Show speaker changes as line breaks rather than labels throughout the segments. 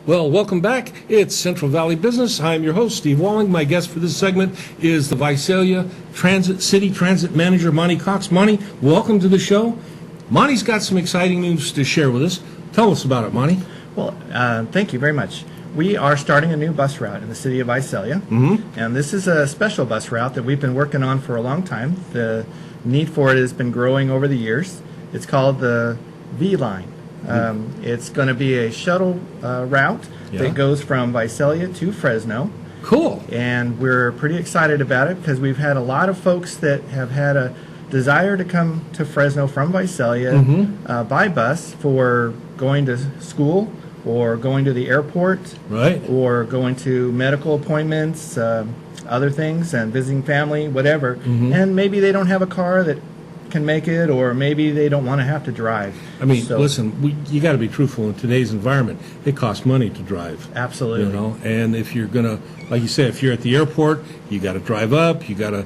Well, welcome back. It's Central Valley Business. I'm your host, Steve Walling. My guest for this segment is the Visalia City Transit Manager, Monty Cox. Monty, welcome to the show. Monty's got some exciting news to share with us. Tell us about it, Monty.
Well, thank you very much. We are starting a new bus route in the city of Visalia, and this is a special bus route that we've been working on for a long time. The need for it has been growing over the years. It's called the V line. It's going to be a shuttle route that goes from Visalia to Fresno.
Cool.
And we're pretty excited about it because we've had a lot of folks that have had a desire to come to Fresno from Visalia by bus for going to school or going to the airport,
right,
or going to medical appointments, other things, and visiting family, whatever. And maybe they don't have a car that can make it, or maybe they don't want to have to drive.
I mean, listen, you got to be truthful. In today's environment, it costs money to drive.
Absolutely.
You know, and if you're gonna, like you say, if you're at the airport, you got to drive up, you got to,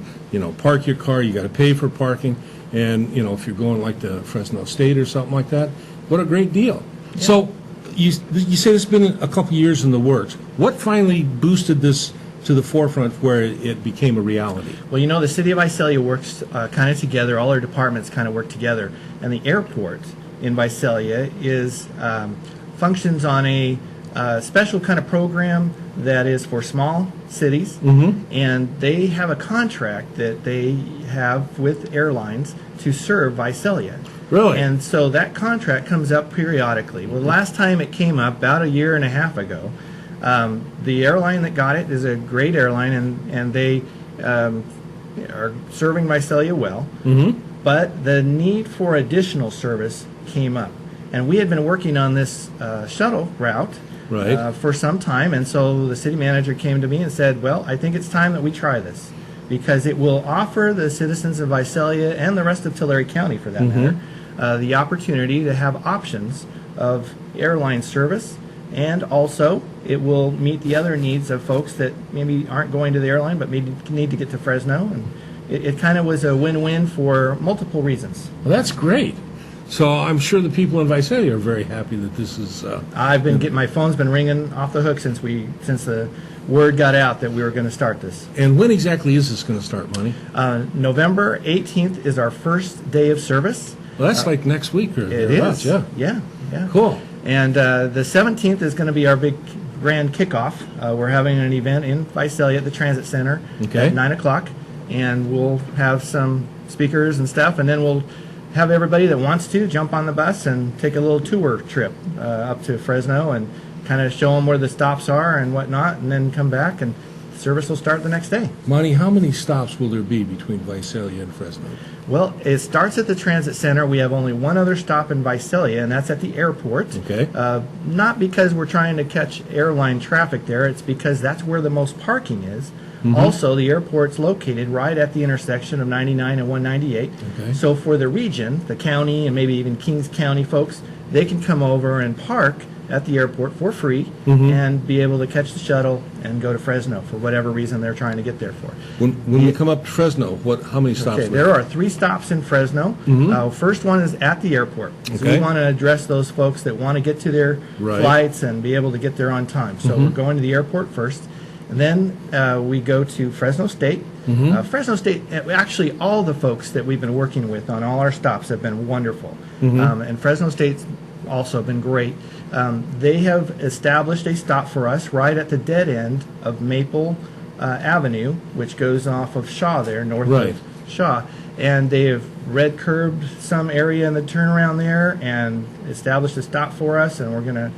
park your car, you got to pay for parking, and if you're going like to Fresno State or something like that, what a great deal. Yeah. So, you say it's been a couple years in the works. What finally boosted this to the forefront where it became a reality?
Well, the city of Visalia works kind of together. All our departments kind of work together. And the airport in Visalia functions on a special kind of program that is for small cities. And they have a contract that they have with airlines to serve Visalia.
Really?
And so that contract comes up periodically. Well, the last time it came up, about a year and a half ago, the airline that got it is a great airline, and they are serving Visalia well. But the need for additional service came up. And we had been working on this shuttle route for some time, and so the city manager came to me and said, well, I think it's time that we try this, because it will offer the citizens of Visalia and the rest of Tulare County, for that matter, the opportunity to have options of airline service, and also it will meet the other needs of folks that maybe aren't going to the airline but maybe need to get to Fresno. And it kind of was a win-win for multiple reasons.
Well, that's great. So I'm sure the people in Visalia are very happy that this is...
I've been getting, my phone's been ringing off the hook since the word got out that we were going to start this.
And when exactly is this going to start, Monty?
November 18th is our first day of service.
Well, that's like next week or
it is. Yeah.
Cool.
And the 17th is going to be our big grand kickoff. We're having an event in Visalia at the Transit Center at 9 o'clock, and we'll have some speakers and stuff, and then we'll have everybody that wants to jump on the bus and take a little tour trip up to Fresno and kind of show them where the stops are and whatnot, and then come back, and service will start the next day.
Monty, how many stops will there be between Visalia and Fresno?
Well, it starts at the Transit Center. We have only one other stop in Visalia, and that's at the airport.
Okay.
Not because we're trying to catch airline traffic there. It's because that's where the most parking is. Also, the airport's located right at the intersection of 99 and 198.
Okay.
So for the region, the county, and maybe even Kings County folks, they can come over and park at the airport for free and be able to catch the shuttle and go to Fresno for whatever reason they're trying to get there for.
When you come up to Fresno, how many stops?
Okay, there are 3 stops in Fresno. First one is at the airport. So we want to address those folks that want to get to their flights and be able to get there on time. So we're going to the airport first. And then we go to Fresno State. Fresno State, actually all the folks that we've been working with on all our stops have been wonderful. And Fresno State's also been great. They have established a stop for us right at the dead end of Maple Avenue, which goes off of Shaw there, north of Shaw. And they have red curbed some area in the turnaround there and established a stop for us, and we're going to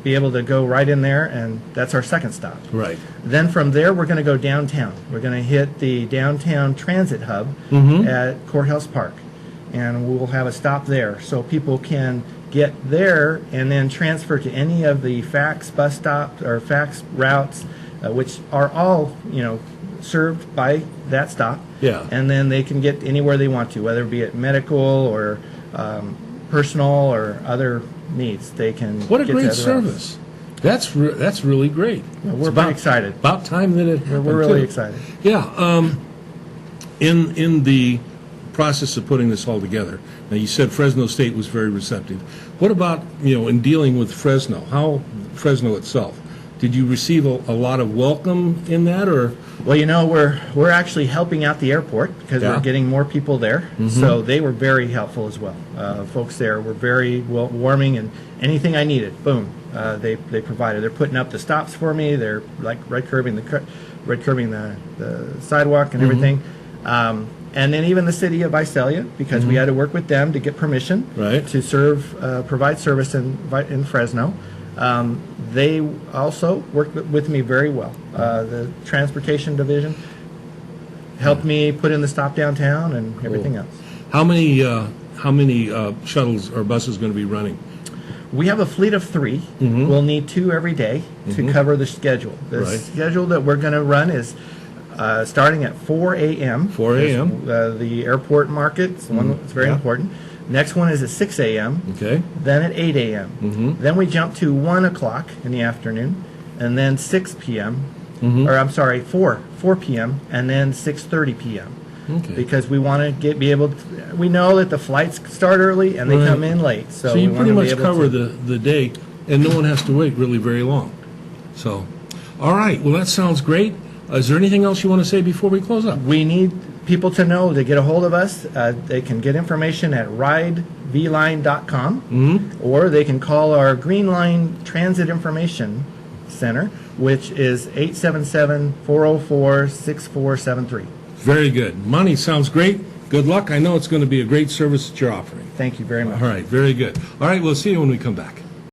be able to go right in there, and that's our second stop.
Right.
Then from there, we're going to go downtown. We're going to hit the downtown transit hub at Courthouse Park, and we'll have a stop there so people can get there and then transfer to any of the fax bus stops or fax routes, which are all served by that stop.
Yeah.
And then they can get anywhere they want to, whether it be at medical or personal or other needs. They can.
What a
get
great
to
service! That's really great.
Yeah, we're pretty excited.
About time that it happened.
We're really
too.
excited.
Yeah. In the process of putting this all together. Now, you said Fresno State was very receptive. What about, in dealing with Fresno? How Fresno itself? Did you receive a lot of welcome in that, or?
Well, we're actually helping out the airport because
Yeah.
we're getting more people there. So they were very helpful as well. Folks there were very warming, and anything I needed, boom, they provided. They're putting up the stops for me. They're like red curbing the sidewalk and everything. And then even the city of Visalia, because we had to work with them to get permission
Right.
to provide service in Fresno. They also worked with me very well. The transportation division helped me put in the stop downtown and everything else.
How many shuttles or buses going to be running?
We have a fleet of 3. We'll need 2 every day to cover the schedule. The
Right.
schedule that we're going to run is starting at 4 a.m.
4 a.m.
The airport market is one that's very
Yeah.
important. Next one is at 6 a.m.
Okay.
Then at 8 a.m. Then we jump to 1 o'clock in the afternoon, and then 6 p.m. Or I'm sorry, 4 p.m. and then 6:30 p.m.
Okay.
Because we want to be able to. We know that the flights start early and they
Right.
come in late, so
So you
we
pretty
want to
much
be able
cover
to.
the day, and no one has to wait really very long. So, all right. Well, that sounds great. Is there anything else you want to say before we close up?
We need people to know to get a hold of us. They can get information at ridevline.com, or they can call our Green Line Transit Information Center, which is 877-404-6473.
Very good. Monty, sounds great. Good luck. I know it's going to be a great service that you're offering.
Thank you very much.
All right. Very good. All right. We'll see you when we come back.